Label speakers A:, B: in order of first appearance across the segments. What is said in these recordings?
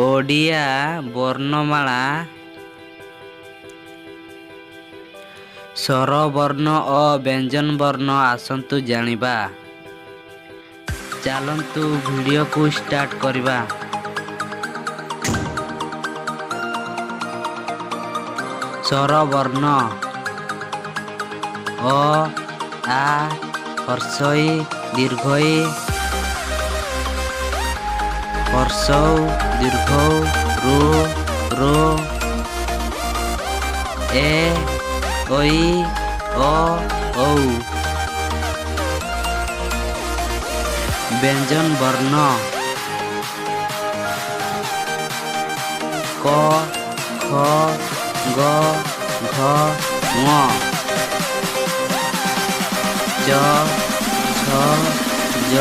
A: ଓଡ଼ିଆ ବର୍ଣ୍ଣମାଳା ସ୍ୱରବର୍ଣ୍ଣ ଓ ବ୍ୟଞ୍ଜନ ବର୍ଣ୍ଣ ଆସନ୍ତୁ ଜାଣିବା। ଚାଲନ୍ତୁ ଭିଡ଼ିଓକୁ ଷ୍ଟାର୍ଟ କରିବା। ସ୍ୱରବର୍ଣ୍ଣ ଅ ଆ ହର୍ଷଇ ଦୀର୍ଘଇ ହର୍ଷଉ ଦୀର୍ଘଉ ଋ ଋ ଏ ঐ ଅ ଔ। ବ୍ୟଞ୍ଜନ ବର୍ଣ୍ଣ କ ଖ ଗ ଘ ଙ ଚ ଛ ଜ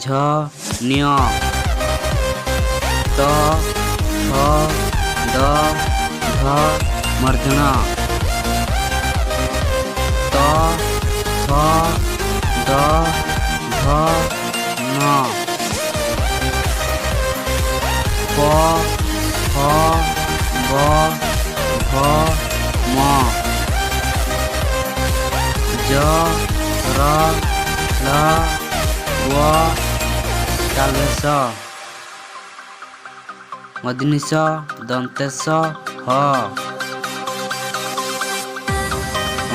A: ଝ ଞ ଟ ଠ ଡ଼ ଢ ମୂର୍ଧନ ତ ଥ ଦ ଧ ନ ପ ଫ ବ ଭ ମ ଜ ର ଳ ୱ ତାଲବେଶ ମୂର୍ଧନିଶ ଦନ୍ତେଶ ହ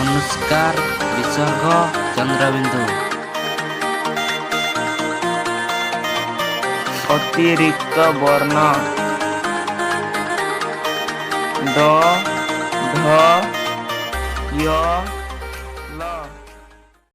A: ଅନୁସ୍କାର ବିସର୍ଗ ଚନ୍ଦ୍ରବିନ୍ଦୁ।
B: ଅତିରିକ୍ତ ବର୍ଣ୍ଣ ଦ ଧ ୟ